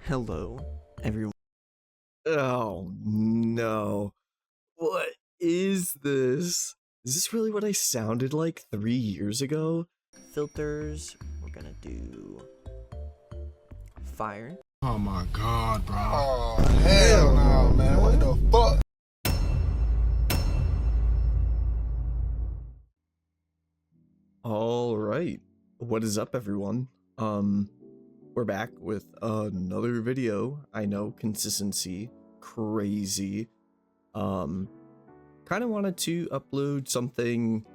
Hello, everyone. Oh no. What is this? Is this really what I sounded like 3 years ago? Filters. We're gonna do fire. Oh my god, bro. Oh, hell no, man. What the fuck? All right. What is up, everyone? We're back with another video. I know, consistency, crazy. Kind of wanted to upload something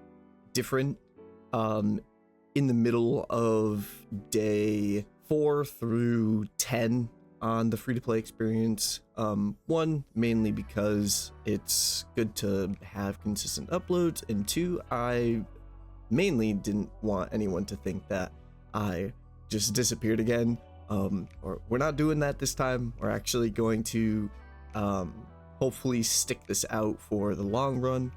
different in the middle of day 4 through 10 on the free-to-play experience. One, mainly because it's good to have consistent uploads, and two, I mainly didn't want anyone to think that I just disappeared again. Or we're not doing that this time. We're actually going to hopefully stick this out for the long run.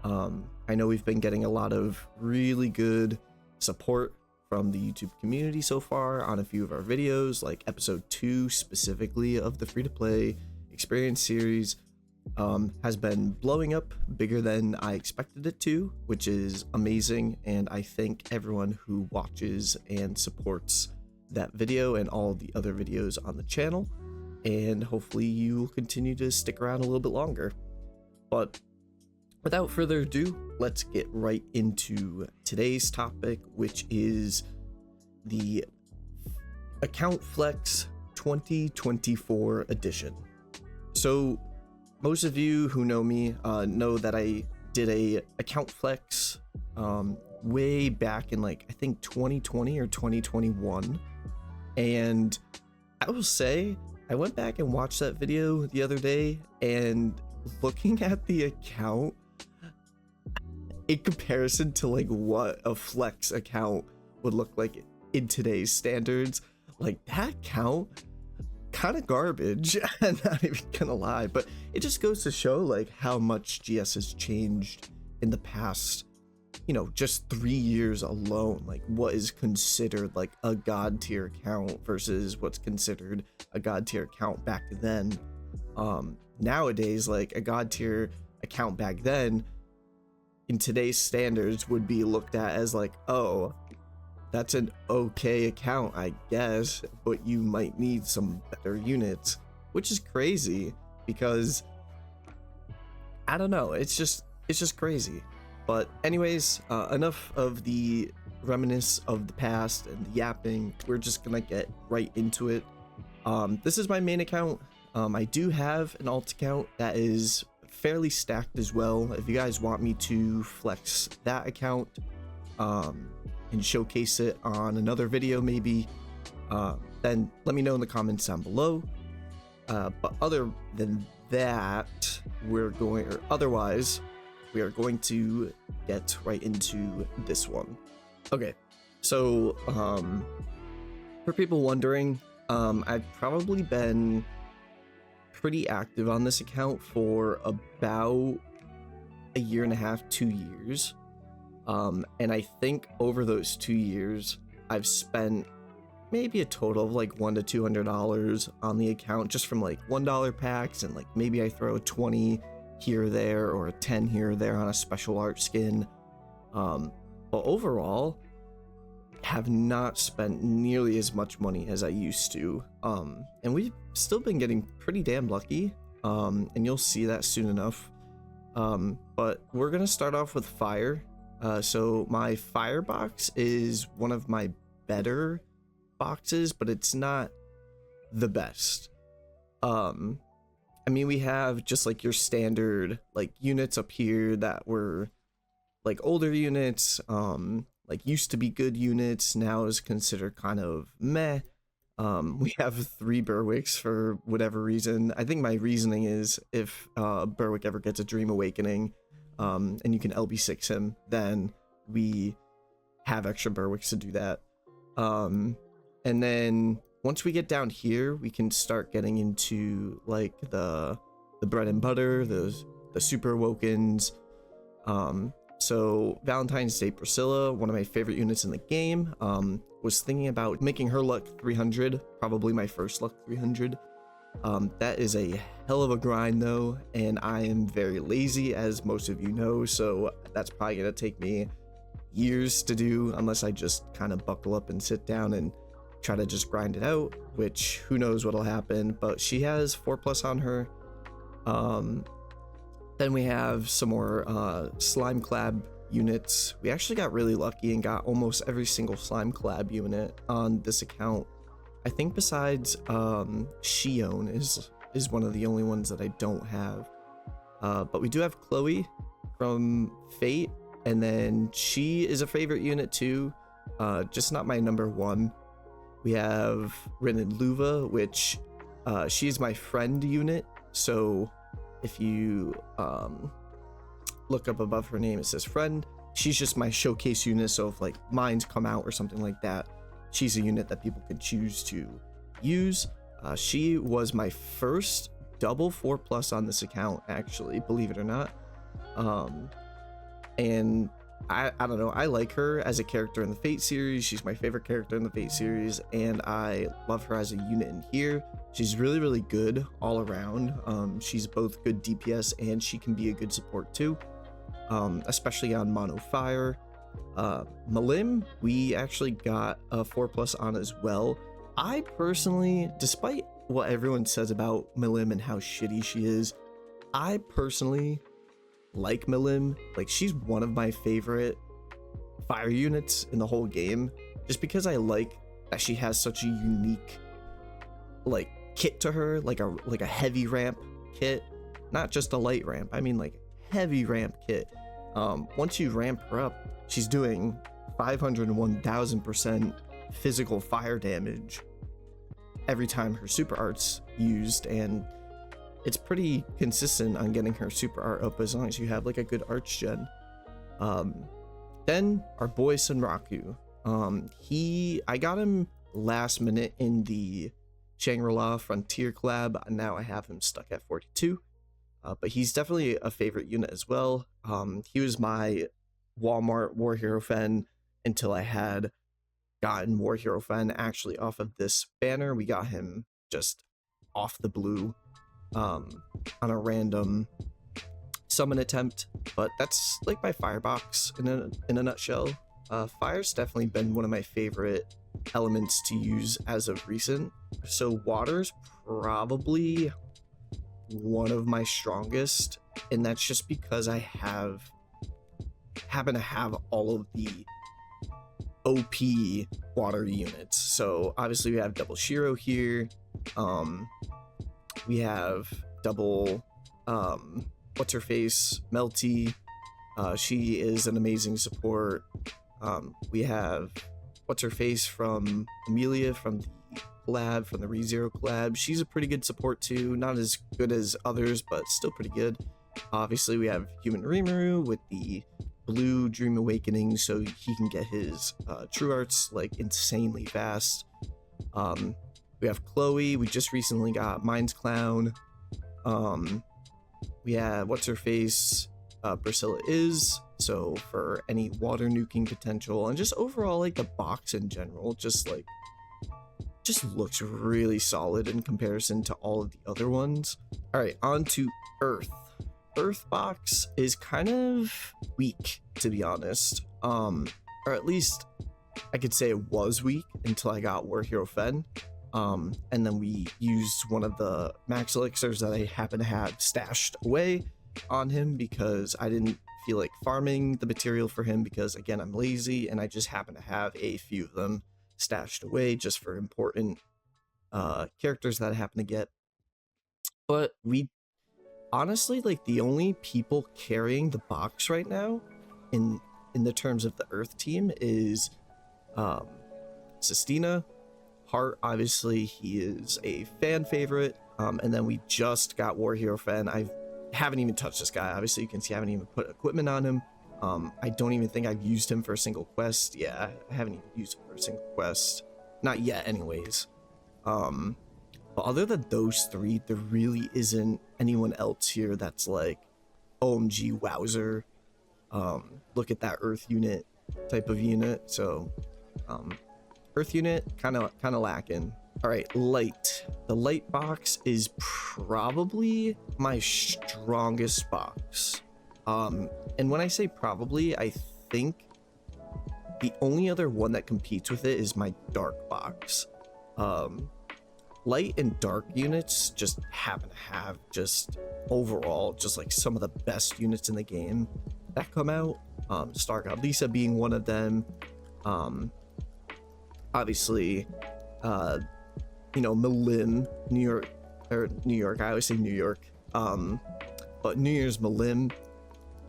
I know we've been getting a lot of really good support from the YouTube community so far on a few of our videos, like episode 2 specifically of the free-to-play experience series. Has been blowing up bigger than I expected it to, which is amazing, and I thank everyone who watches and supports that video and all the other videos on the channel, and hopefully you will continue to stick around a little bit longer. But without further ado, let's get right into today's topic, which is the Account Flex 2024 edition. So most of you who know me know that I did a Account Flex way back in, like, I think 2020 or 2021, and I will say I went back and watched that video the other day, and looking at the account in comparison to like what a flex account would look like in today's standards, like that account kind of garbage. I'm not even gonna lie, but it just goes to show like how much GS has changed in the past, you know, just 3 years alone. Like what is considered like a god tier account versus what's considered a god tier account back then. Nowadays, like a god tier account back then in today's standards would be looked at as like, oh, that's an okay account, I guess, but you might need some better units, which is crazy because I don't know, it's just crazy. But anyways, enough of the reminisce of the past and the yapping. We're just gonna get right into it. This is my main account. I do have an alt account that is fairly stacked as well. If you guys want me to flex that account and showcase it on another video maybe, then let me know in the comments down below. But other than that, we are going to get right into this one. Okay, so for people wondering, I've probably been pretty active on this account for about a year and a half, 2 years. And I think over those 2 years, I've spent maybe a total of like $100 to $200 on the account, just from like $1 packs, and like maybe I throw a 20 here or there or a 10 here or there on a special art skin. But overall, have not spent nearly as much money as I used to. And we've still been getting pretty damn lucky. And you'll see that soon enough. But we're gonna start off with fire. So my fire box is one of my better boxes, but it's not the best. I mean, we have just like your standard like units up here that were like older units, like used to be good units, now is considered kind of meh. We have 3 Berwicks for whatever reason. I think my reasoning is if Berwick ever gets a Dream Awakening, and you can LB6 him, then we have extra Berwicks to do that. And then once we get down here, we can start getting into like the bread and butter, the super Awokens. So Valentine's Day Priscilla, one of my favorite units in the game. was thinking about making her luck 300, probably my first luck 300. That is a hell of a grind though, and I am very lazy, as most of you know, so that's probably gonna take me years to do unless I just kind of buckle up and sit down and try to just grind it out, which who knows what'll happen. But she has 4+ on her. Then we have some more slime collab units. We actually got really lucky and got almost every single slime collab unit on this account. I think besides Shion is one of the only ones that I don't have. But we do have Chloe from Fate, and then she is a favorite unit too, just not my number one. We have Rin and Luva, which she's my friend unit, so if you look up above her name, it says friend. She's just my showcase unit, so if like mines come out or something like that, she's a unit that people could choose to use. She was my first double 4+ on this account, actually, believe it or not. And I don't know, I like her as a character in the Fate series. She's my favorite character in the Fate series, and I love her as a unit in here. She's really, really good all around. She's both good DPS and she can be a good support too, especially on mono fire. Malim, we actually got a 4+ on as well. I personally, despite what everyone says about Malim and how shitty she is, I personally like Malim. Like, she's one of my favorite fire units in the whole game, just because I like that she has such a unique like kit to her, like a heavy ramp kit, not just a light ramp. I mean like heavy ramp kit. Once you ramp her up, she's doing 501,000% physical fire damage every time her super art's used, and it's pretty consistent on getting her super art up as long as you have like a good arch gen. Then our boy Sunraku, I got him last minute in the Shangri-La Frontier collab, and now I have him stuck at 42. But he's definitely a favorite unit as well. He was my Walmart War Hero Fen until I had gotten War Hero Fen actually off of this banner. We got him just off the blue on a random summon attempt, but that's like my firebox in a nutshell. Fire's definitely been one of my favorite elements to use as of recent, so water's probably one of my strongest, and that's just because I happen to have all of the OP water units. So obviously we have double Shiro here, we have double what's her face, Melty. She is an amazing support. We have what's her face from Amelia from the collab, from the ReZero collab. She's a pretty good support too, not as good as others, but still pretty good. Obviously we have Human Rimuru with the blue Dream Awakening, so he can get his true arts like insanely fast. We have Chloe. We just recently got Mind's Clown. We have what's her face, Priscilla is, so for any water nuking potential, and just overall like the box in general just looks really solid in comparison to all of the other ones. All right, on to Earth. Earth box is kind of weak, to be honest, or at least I could say it was weak until I got War Hero Fen. And then we used one of the max elixirs that I happen to have stashed away on him because I didn't feel like farming the material for him, because again, I'm lazy and I just happen to have a few of them stashed away just for important characters that I happen to get. But we honestly, like, the only people carrying the box right now in the terms of the Earth team is Sistina. Hart, obviously, he is a fan favorite. And then we just got War Hero Fen. I haven't even touched this guy. Obviously, you can see I haven't even put equipment on him. I don't even think I've used him for a single quest. Yeah, I haven't even used him for a single quest. Not yet, anyways. But other than those three, there really isn't anyone else here that's like, OMG, wowzer. Look at that Earth unit type of unit. So, Earth unit, kind of lacking. All right, light. The light box is probably my strongest box. And when I say probably, I think the only other one that competes with it is my dark box. Light and dark units just happen to have just overall just like some of the best units in the game that come out. Star God Lisa being one of them. Obviously, you know, Malim, New York. I always say New York. But New Year's Malim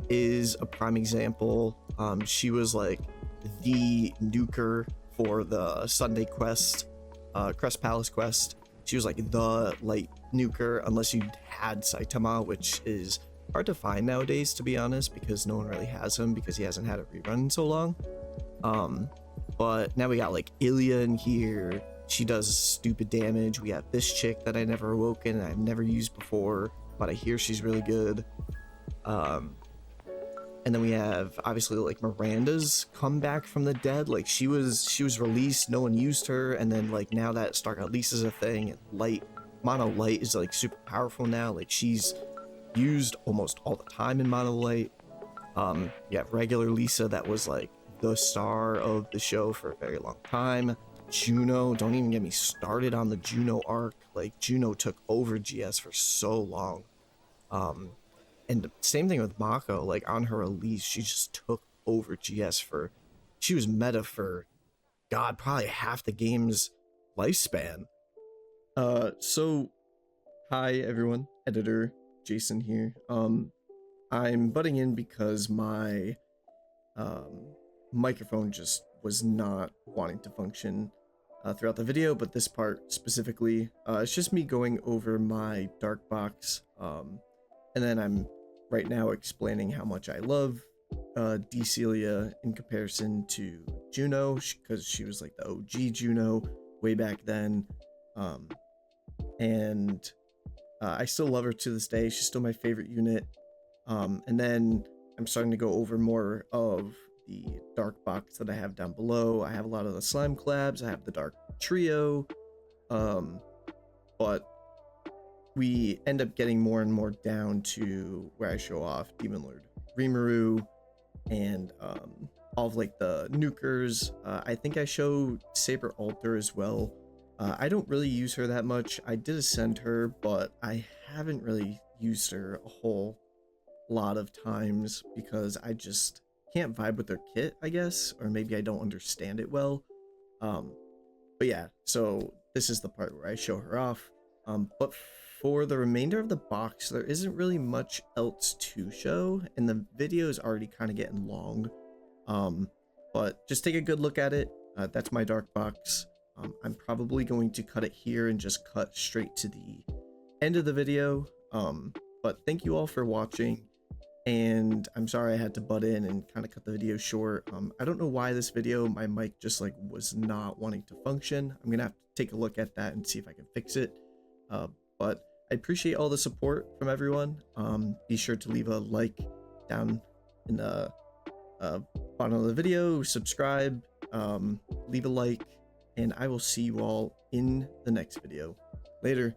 is a prime example. She was like the nuker for the Sunday quest, Crest Palace quest. She was like the light nuker, unless you had Saitama, which is hard to find nowadays, to be honest, because no one really has him because he hasn't had a rerun in so long. But now we got like Ilya in here. She does stupid damage. We have this chick that I never awoken and I've never used before, but I hear she's really good. And then we have obviously like Miranda's come back from the dead. Like she was released, no one used her, and then like now that Star God Lisa's a thing, and light, mono light is like super powerful now. Like she's used almost all the time in mono light. You have regular Lisa that was like the star of the show for a very long time. Juno, don't even get me started on the Juno arc. Like Juno took over GS for so long. And the same thing with Mako, like on her release, she just took over GS for, she was meta for, God, probably half the game's lifespan. So, hi everyone, editor Jason here. I'm butting in because my microphone just was not wanting to function throughout the video, but this part specifically, it's just me going over my dark box, and then I'm right now explaining how much I love Decelia in comparison to Juno, because she was like the OG Juno way back then, and I still love her to this day. She's still my favorite unit. And then I'm starting to go over more of the dark box that I have down below. I have a lot of the slime collabs. I have the dark trio, but we end up getting more and more down to where I show off Demon Lord Rimuru and all of like the nukers. I think I show Saber Alter as well. I don't really use her that much. I did ascend her, but I haven't really used her a whole lot of times because I just can't vibe with their kit, I guess, or maybe I don't understand it well. But yeah, so this is the part where I show her off. But for the remainder of the box, there isn't really much else to show, and the video is already kind of getting long. But just take a good look at it. That's my dark box. I'm probably going to cut it here and just cut straight to the end of the video. But thank you all for watching, and I'm sorry I had to butt in and kind of cut the video short. I don't know why this video, my mic just like was not wanting to function. I'm gonna have to take a look at that and see if I can fix it. But I appreciate all the support from everyone. Be sure to leave a like down in the bottom of the video, subscribe, leave a like, and I will see you all in the next video. Later.